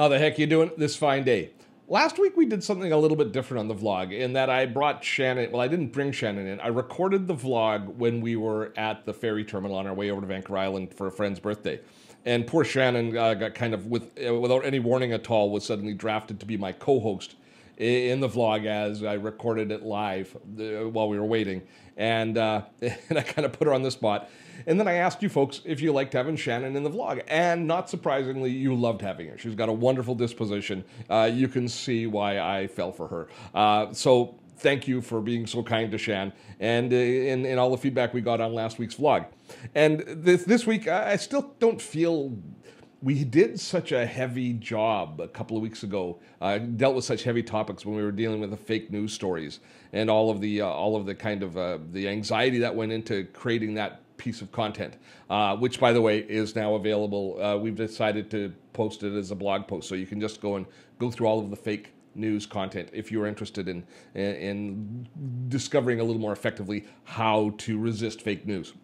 How the heck you doing this fine day? Last week we did something a little bit different on the vlog in that I brought Shannon, well I didn't bring Shannon in, I recorded the vlog when we were at the ferry terminal on our way over to Vancouver Island for a friend's birthday. And poor Shannon got kind of, without any warning at all, was suddenly drafted to be my co-host in the vlog as I recorded it live while we were waiting. And I kind of put her on the spot. And then I asked you folks if you liked having Shannon in the vlog. And not surprisingly, you loved having her. She's got a wonderful disposition. You can see why I fell for her. So thank you for being so kind to Shan and in all the feedback we got on last week's vlog. And this week, I still don't feel... We did such a heavy job a couple of weeks ago, dealt with such heavy topics when we were dealing with the fake news stories and all of the kind of the anxiety that went into creating that piece of content, which, by the way, is now available. We've decided to post it as a blog post, so you can just go through all of the fake news content if you're interested in discovering a little more effectively how to resist fake news.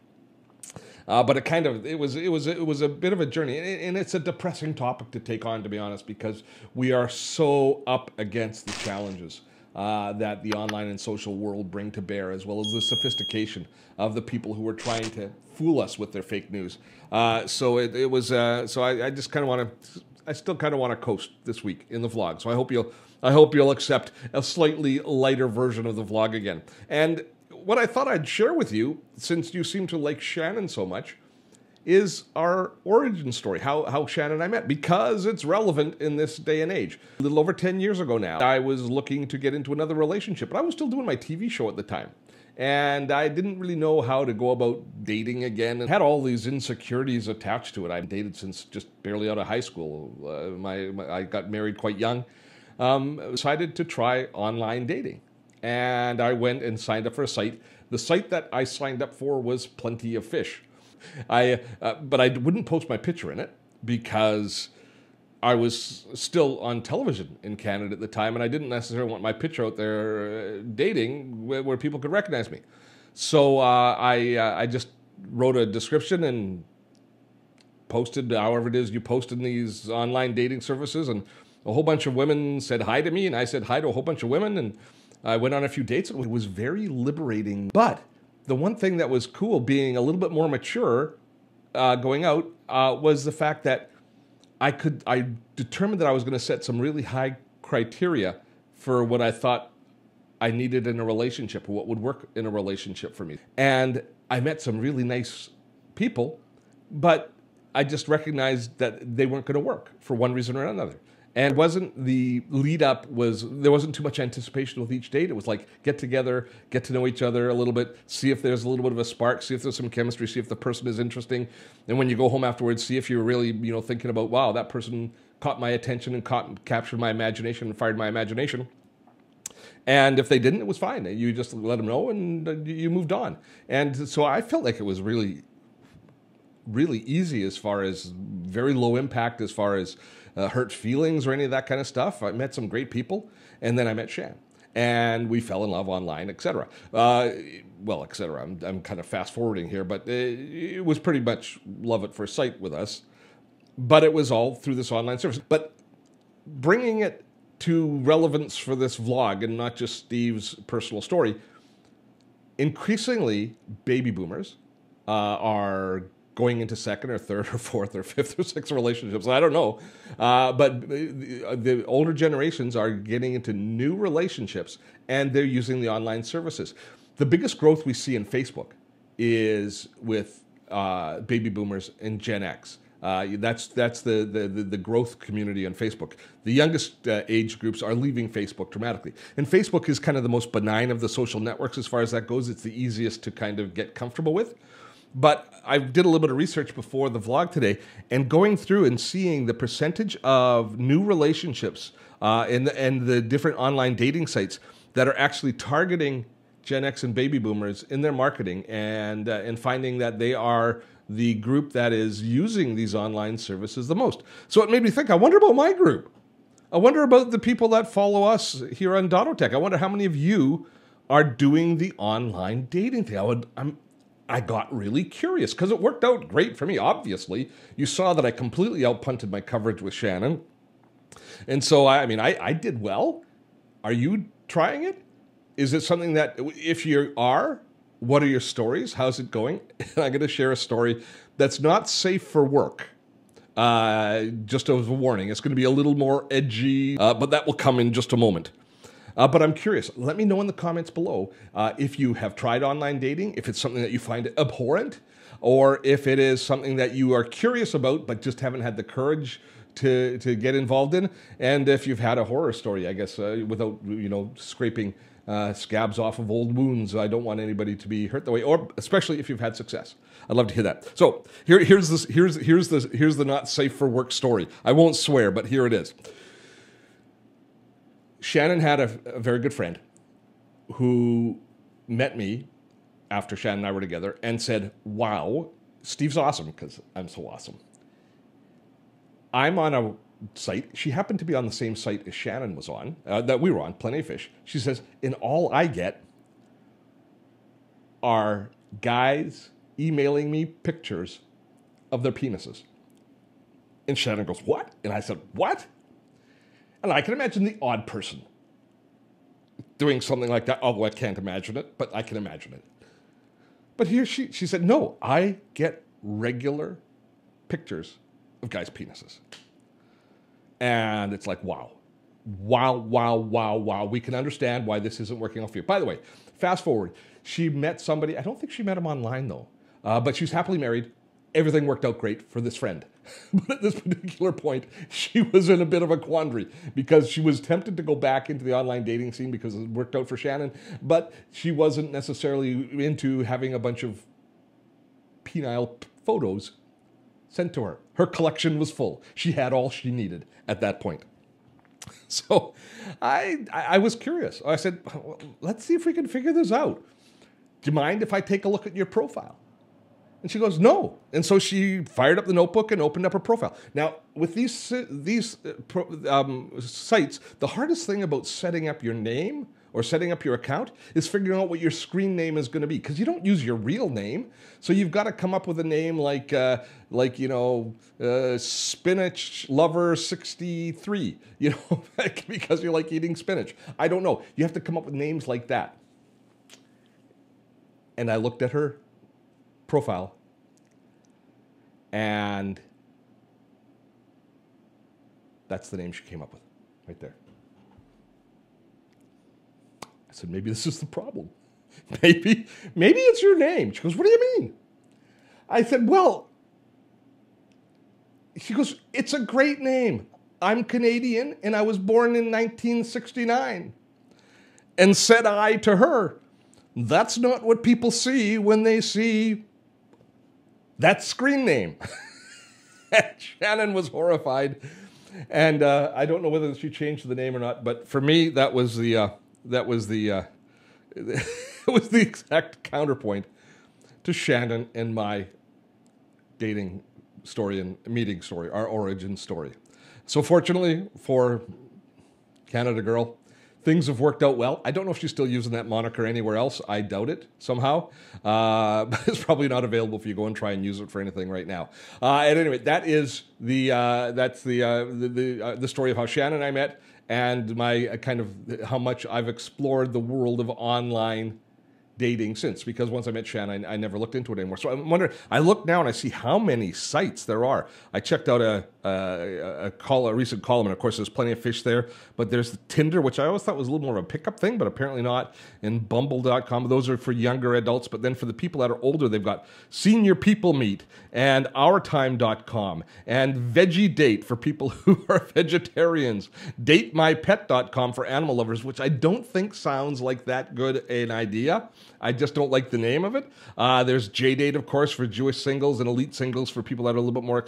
But it was a bit of a journey, and it's a depressing topic to take on, to be honest, because we are so up against the challenges that the online and social world bring to bear, as well as the sophistication of the people who are trying to fool us with their fake news. So I just kind of want to, I still kind of want to coast this week in the vlog. So I hope you'll accept a slightly lighter version of the vlog again. And what I thought I'd share with you, since you seem to like Shannon so much, is our origin story, how Shannon and I met, because it's relevant in this day and age. A little over 10 years ago now, I was looking to get into another relationship, but I was still doing my TV show at the time. And I didn't really know how to go about dating again, and had all these insecurities attached to it. I've dated since just barely out of high school. I got married quite young. Decided to try online dating. And I went and signed up for a site. The site that I signed up for was Plenty of Fish. But I wouldn't post my picture in it because I was still on television in Canada at the time, and I didn't necessarily want my picture out there dating where people could recognize me. So I just wrote a description and posted however it is you post in these online dating services, and a whole bunch of women said hi to me, and I said hi to a whole bunch of women, and I went on a few dates. It was very liberating. But the one thing that was cool, being a little bit more mature going out, was the fact that I determined that I was going to set some really high criteria for what I thought I needed in a relationship, or what would work in a relationship for me. And I met some really nice people, but I just recognized that they weren't going to work for one reason or another. And it wasn't the lead up, there wasn't too much anticipation with each date. It was like, get together, get to know each other a little bit, see if there's a little bit of a spark, see if there's some chemistry, see if the person is interesting. And when you go home afterwards, see if you're really, thinking about, wow, that person caught my attention and captured my imagination and fired my imagination. And if they didn't, it was fine. You just let them know and you moved on. And so I felt like it was really, really easy, as far as very low impact, as far as hurt feelings or any of that kind of stuff. I met some great people, and then I met Shan, and we fell in love online, etc. Well, etc. I'm kind of fast forwarding here, but it was pretty much love at first sight with us. But it was all through this online service. But bringing it to relevance for this vlog, and not just Steve's personal story, increasingly baby boomers are going into second or third or fourth or fifth or sixth relationships. I don't know. But the older generations are getting into new relationships, and they're using the online services. The biggest growth we see in Facebook is with baby boomers and Gen X. That's the growth community on Facebook. The youngest age groups are leaving Facebook dramatically. And Facebook is kind of the most benign of the social networks as far as that goes. It's the easiest to kind of get comfortable with. But I did a little bit of research before the vlog today, and going through and seeing the percentage of new relationships and the different online dating sites that are actually targeting Gen X and baby boomers in their marketing, and finding that they are the group that is using these online services the most. So it made me think, I wonder about my group. I wonder about the people that follow us here on dottotech. I wonder how many of you are doing the online dating thing. I got really curious because it worked out great for me. Obviously, you saw that I completely outpunted my coverage with Shannon. And so, I mean, I did well. Are you trying it? Is it something that, if you are, what are your stories? How's it going? And I'm going to share a story that's not safe for work. Just as a warning, it's going to be a little more edgy, but that will come in just a moment. But I'm curious. Let me know in the comments below if you have tried online dating, if it's something that you find abhorrent, or if it is something that you are curious about but just haven't had the courage to get involved in, and if you've had a horror story, I guess, without scraping scabs off of old wounds. I don't want anybody to be hurt that way, or especially if you've had success. I'd love to hear that. So here's the not safe for work story. I won't swear, but here it is. Shannon had a very good friend who met me after Shannon and I were together and said, "Wow, Steve's awesome," because I'm so awesome. I'm on a site. She happened to be on the same site as Shannon was on, that we were on, Plenty of Fish. She says, and all I get are guys emailing me pictures of their penises. And Shannon goes, "What?" And I said, "What?" And I can imagine the odd person doing something like that. Although I can't imagine it, but I can imagine it. But here she said, "No, I get regular pictures of guys' penises." And it's like, wow. We can understand why this isn't working out for you. By the way, fast forward. She met somebody. I don't think she met him online, though. But she's happily married. Everything worked out great for this friend. But at this particular point, she was in a bit of a quandary because she was tempted to go back into the online dating scene because it worked out for Shannon, but she wasn't necessarily into having a bunch of penile photos sent to her. Her collection was full. She had all she needed at that point. So I was curious. I said, well, let's see if we can figure this out. Do you mind if I take a look at your profile? And she goes, no. And so she fired up the notebook and opened up her profile. Now, with these sites, the hardest thing about setting up your name or setting up your account is figuring out what your screen name is going to be, because you don't use your real name. So you've got to come up with a name like Spinach Lover 63, because you like eating spinach. I don't know. You have to come up with names like that. And I looked at her profile, and that's the name she came up with right there. I said, maybe this is the problem. Maybe it's your name. She goes, what do you mean? I said, well, she goes, it's a great name. I'm Canadian, and I was born in 1969. And said I to her, that's not what people see when they see that screen name. And Shannon was horrified. And I don't know whether she changed the name or not, but for me, that was the it was the exact counterpoint to Shannon and my dating story and meeting story, our origin story. So fortunately for Canada Girl, things have worked out well. I don't know if she's still using that moniker anywhere else. I doubt it somehow. But it's probably not available if you go and try and use it for anything right now. At any rate, that is the story of how Shannon and I met, and my kind of how much I've explored the world of online dating since, because once I met Shannon, I never looked into it anymore. So I'm wondering, I look now and I see how many sites there are. I checked out a recent column, and of course there's Plenty of Fish there, but there's Tinder, which I always thought was a little more of a pickup thing, but apparently not, and Bumble.com. Those are for younger adults, but then for the people that are older, they've got Senior People Meet and OurTime.com and Veggie Date for people who are vegetarians, DateMyPet.com for animal lovers, which I don't think sounds like that good an idea. I just don't like the name of it. There's JDate, of course, for Jewish singles, and Elite Singles for people that are a little bit more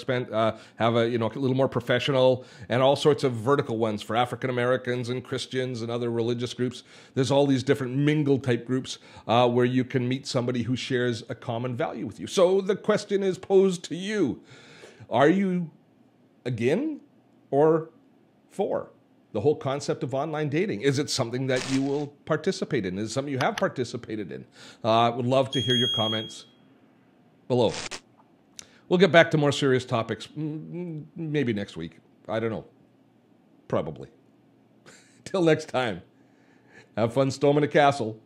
have a little more professional, and all sorts of vertical ones for African Americans and Christians and other religious groups. There's all these different mingle type groups where you can meet somebody who shares a common value with you. So the question is posed to you: are you again or for the whole concept of online dating? Is it something that you will participate in? Is it something you have participated in? I would love to hear your comments below. We'll get back to more serious topics maybe next week. I don't know. Probably. Till next time, have fun storming a castle.